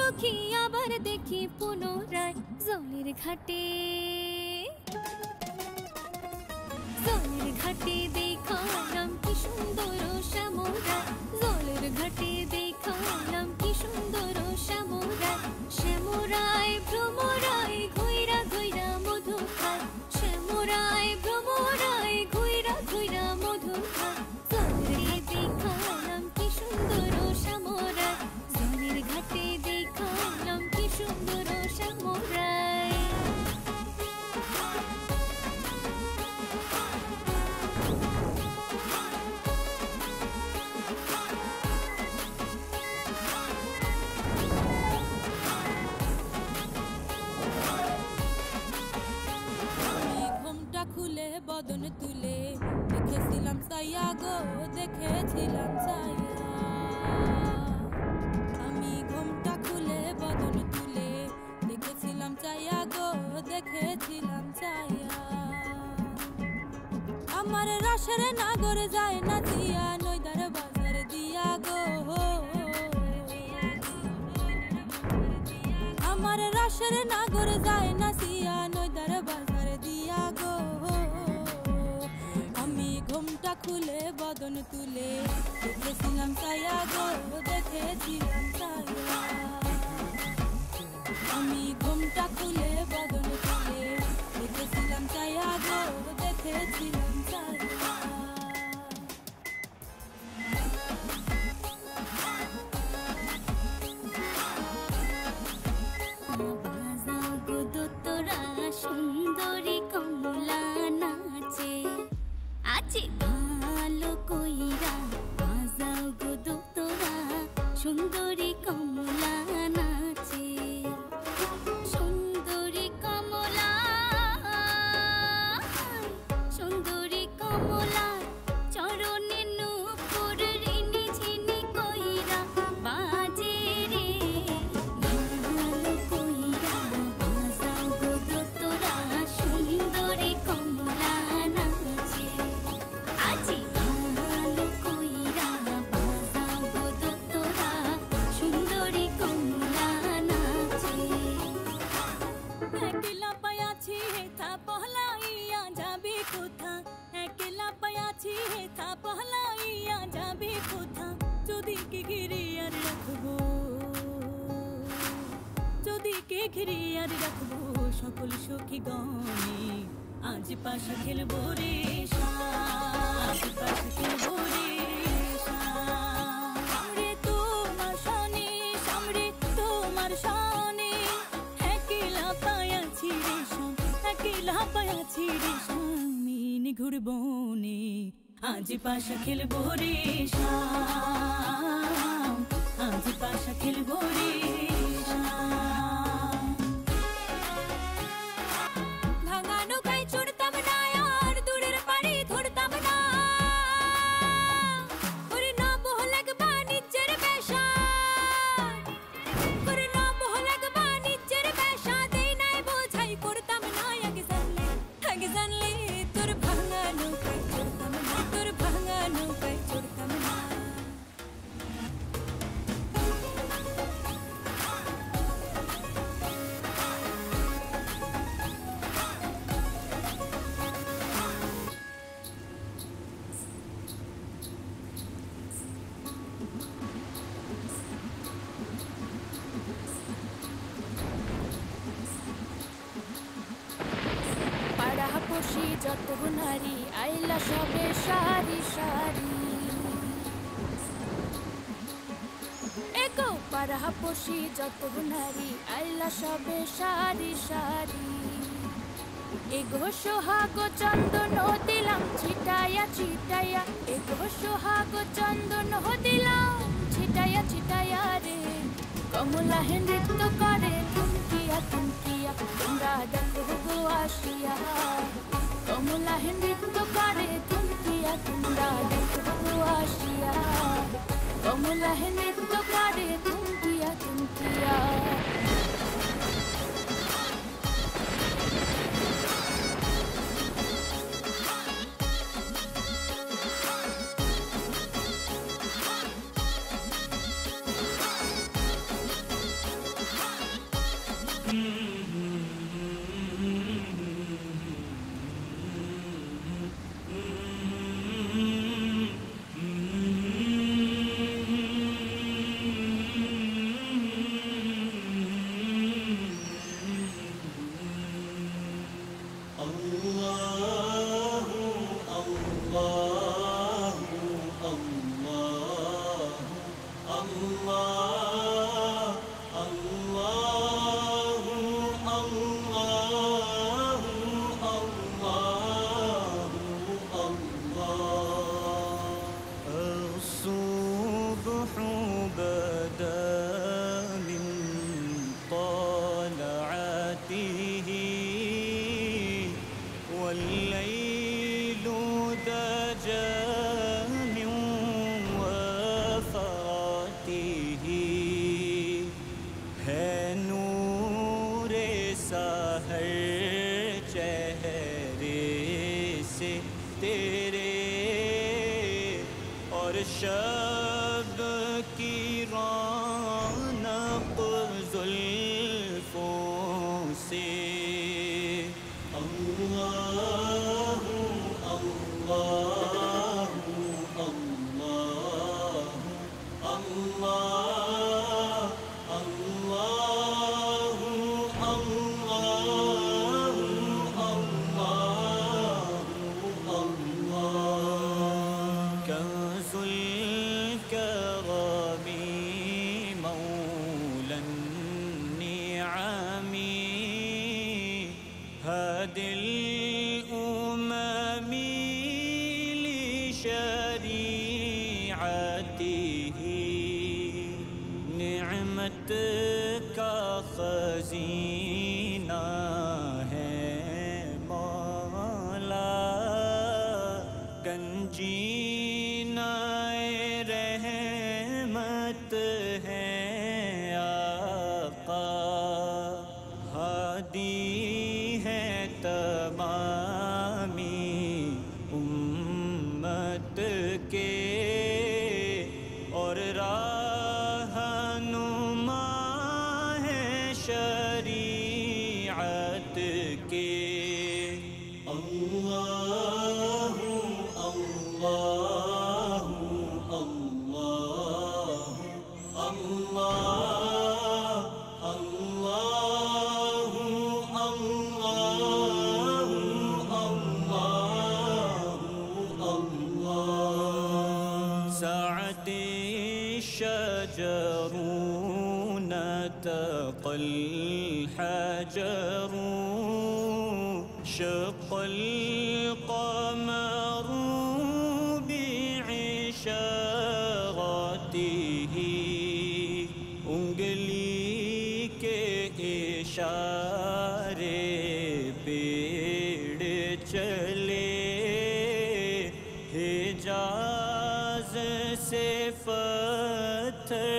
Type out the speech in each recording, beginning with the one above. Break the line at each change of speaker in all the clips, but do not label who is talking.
সখী আবার দেখি পুনরায় জলের ঘাটে, জলের ঘাটে দেখালাম কি সুন্দর শ্যামরায়, জলের ঘাটে দেখালাম কি সুন্দর শ্যামরায়, শ্যামরায় ভ্রমরায় ঘুইরা ঘুইরা মধু খায়, শ্যামরায় ভ্রমরায় ঘুইরা ঘুইরা মধু খায়, জলের দেখালাম কি সুন্দর শ্যামরায়, জলের ঘাটে দেখালাম কি সুন্দর শ্যামরায়।
খুলে বদন তুলে দেখেছিলাম ছায়া গো, দেখেছিলাম ছায়া। আমি ঘুমটা খুলে বদন তুলে দেখেছিলাম ছায়া গো, দেখেছিলাম ছায়া। আমার রসের নাগর যায় না দিয়া নইদার বাজার দিয়া গো, আমার রসের নাগর যায় না সিয়া নইদার বাজার দিয়া গো। আমি ঘুমটা খুলে বদন তুলে দেখেছিলাম ছায়া গো, দেখেছিলাম ছায়া। আমি ঘুমটা খুলে বদন তুলে দেখেছিলাম ছায়া গো, দেখেছিলাম ছায়া।
সুন্দরী কমলা নাচে আছে ভালো কইরা, বাজাও গো দোতরা সুন্দরী কমলা নাচে, সুন্দরী কমলা, সুন্দরী কমলা চরণে নূপুর রিনি ঝিনি কইরা বাজে রে, ভালো কইরা বাজাও গো দোতরা সুন্দরী কমলা নাচে, আজি ভালো কইরা বাজাও গো দোতরা সুন্দরী কমলা নাচে।
একলা পায়াছি হেথা পহলাইয়া যাবে কোথা, একলা পায়াছি হেথা পহলাইয়া যাবে কোথা, যদি কে ঘিরে আর রাখবো, যদি কে ঘিরে আর রাখবো সকল সখী গণে, আজ পাশা খেলবো রে আজ পাশা খেলবো রে সামরে তোমার সনে, সামরে তোমার সনে, একলা পায়াছি রে শাম, একলা পায়াছি রে শামিন ঘুরবনে, আজ পাশা খেলবো রে শাম, আজ পাশা খেলবো রে শাম।
ভাঙানো গায়ে চড়তাম না আর দূরের পাড়ি ধরতাম না, ওরে না বহলাগ বাণিজ্যের বেশা, ওরে না বহলাগ বাণিজ্যের বেশা, দেই নাই বোঝাই করতাম না, আগে জানলে তোর ভাঙানো গায়ে চড়তাম না, তোর ভাঙানো গায়ে চড়তাম না। পাড়াপড়শি যত নারী আইলা সবে সারি সারি, এগো পাড়াপড়শি যত নারী আইলা সবে সারি সারি, এগো সোহাগ চন্দন দিলাম ছিটাইয়া ছিটাইয়া, এগো সোহাগ চন্দন দিলাম ছিটাইয়া ছিটাইয়া রে, কমলা হে নৃত্য করে থুমকিয়া থুমকিয়া, তোমরা দেখো গো আসিয়া, কমলা হে নৃত্য করে থুমকিয়া, তোমরা দেখো গো আসিয়া, কমলা হে নৃত্য করে থুমকিয়া থুমকিয়া।
الصبح بدا من طلعته والليل دجى من وفاته ہے نور سحر چہرے سے تیرے اور شب کی رونق زلفوں سے اللہ اللہ اللہ اللہ اللہ كنز الكرم مولى النعم هادي الأمم لشريعته نعمت کا خزینہ ہے مولا گنجینہ رحمت ہے آقا ہادی ہے تمامی امت کے اور رہنما ہے شریعت کے اللہ اللہ اللہ اللہ اللہ اللہ سعد الشجر نتقى الحجر شق القمر بعشاغته انگلی کے اشارے پیڑ چلے حجاز سے پتھر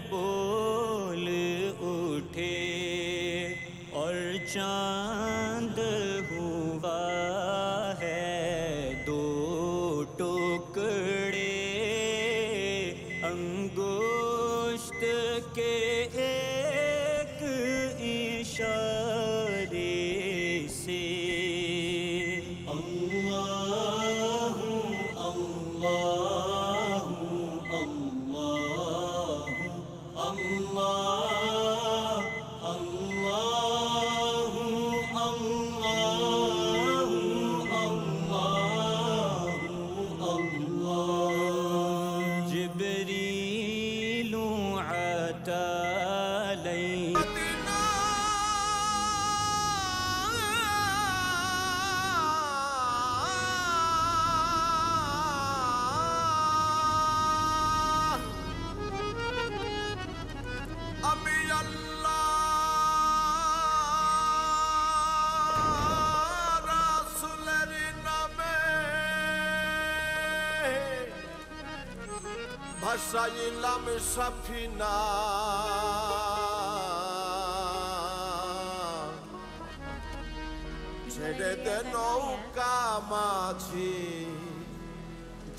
بول اٹھے اور چاند ہوا ہے دو ٹکڑے انگشت کے ایک اشارے سے اللہ اللہ اللہ اللہ اللہ اللہ جبریل عطا لي
ভাসাইলাম সাফিনা ছেড়ে দে নৌকা মাঝি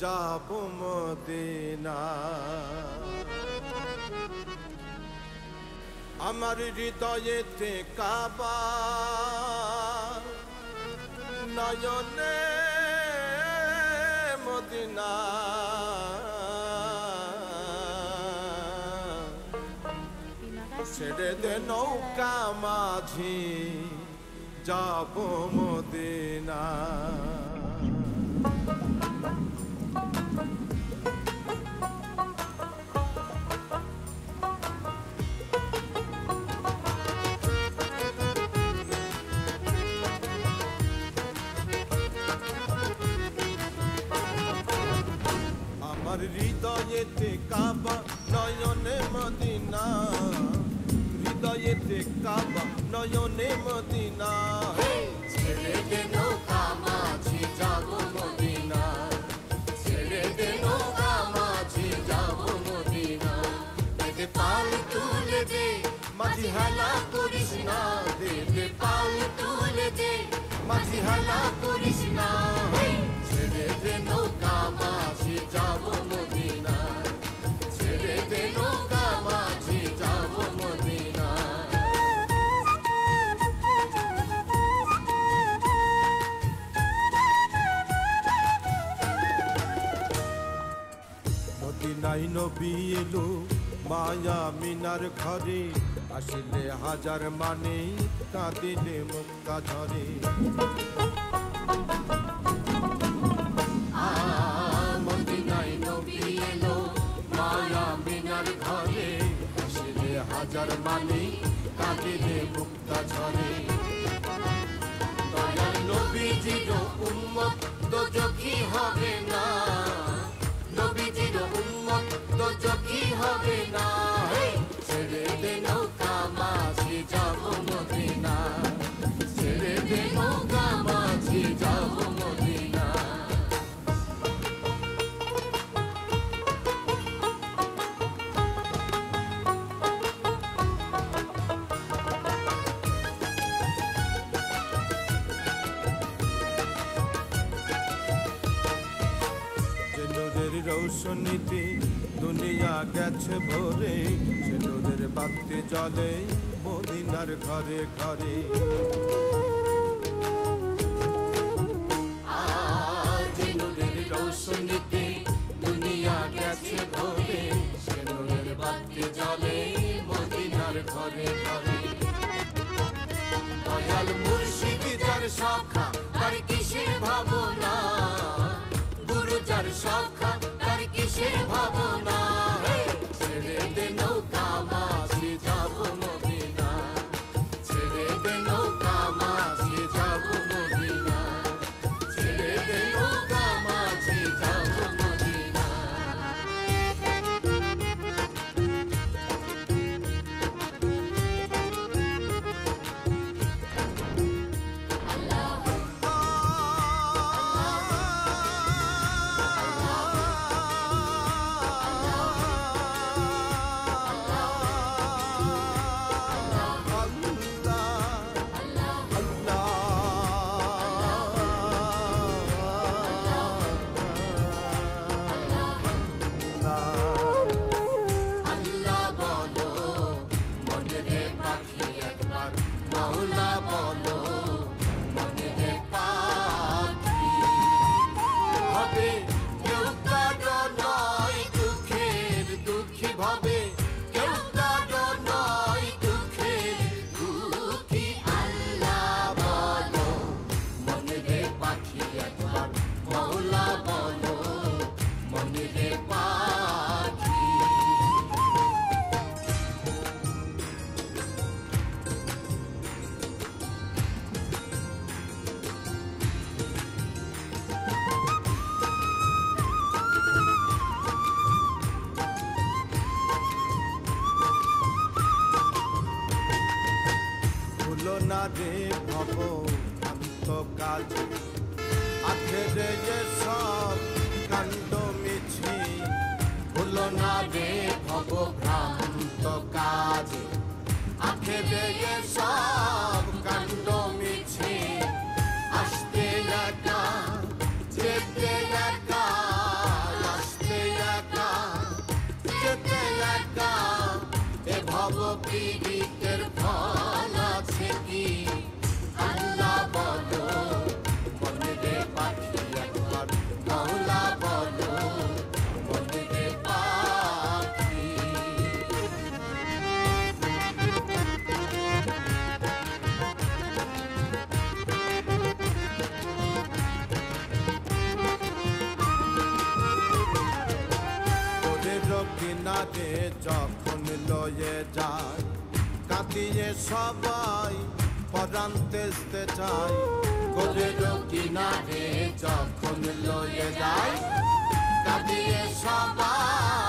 যাব মদিনা আমার হৃদয়েতে কাবা নয়নে মদিনা ছেড়ে দে নৌকা মাঝি যাব মদিনা হৃদয়েতে কাবা নয়নে মদিনা হৃদয়েতে কাবা নয়নে মদিনা
ছেড়ে দে নৌকা মাঝি যাব মদিনা ছেড়ে দে নৌকা মাঝি যাব মদিনা দে পাল তুলে দে মাঝি হেলা করিস না দে পাল তুলে দে মাঝি হেলা করিস না ছেড়ে দে নৌকা মাঝি যাব মদিনা ছেড়ে দে নৌকা মাঝি যাব মদিনা
মদিনায় নবী এলো মায়া মিনার ঘরে আসলে হাজার মানে কাঁদিলে মুক্তা ঝরে
মদিনায় নবী এলো মায়া মিনার ঘরে আসলে হাজার মানে কাঁদিলে মুক্তা ঝরে দয়াল নবীজির উম্মত দোজখী হবে না নবীজির উম্মত দোজখী হবে না ছেড়ে দে নৌকা মাঝি যাব মদিনা ছেড়ে দে নৌকা মাঝি যাব মদিনা
রৌশনীতে দুনিয়া গেছে ভরে সে নূরের বাতি জ্বলে মদিনার ঘরে ঘরে
যে নূরের রৌশনীতে দুনিয়া গেছে ভরে সে নূরের বাতি জ্বলে মদিনার ঘরে ঘরে দয়াল মুর্শিদ যার শাখা তার কিসের ভাবনা গুরু যার শাখা তার কিসের ভাবনা ছেড়ে দে নৌকা মাঝি যাব মদিনা ছেড়ে দে নৌকা মাঝি যাব মদিনা ছেড়ে দে নৌকা মাঝি যাব মদিনা আল্লাহ বলো মনে রে পাখি একবার মাওলা বলো মনে রে পাখি হবে কেউ কারো নয় দুঃখের দুঃখী ভাবে কেউ কারো নয় দুঃখের দুঃখী আল্লাহ বলো মনে রে পাখি একবার মাওলা বলো মনে রে পাখি
ভুলো না রে ভব অন্ত কাজ আখেরে যে সব কাণ্ড মিছি
ভুলো না রে ভব ভ্রান্ত কাজ আখেরে সব কাণ্ড মিছে আসতে একা যেতে একা আসতে একা যেতে একা এ ভব পীড়িতের ফল আছে কি আল্লাহ বলো মনে রে পাখি একবার মাওলা বলো মনে রে পাখি
ওদের কিনারে যখন লয়ে যায় কাঁদিয়ে সবাই পরাণ তেজতে চায়
গোলের কিনারে যখন লয়ে যায় কাঁদিয়ে সবাই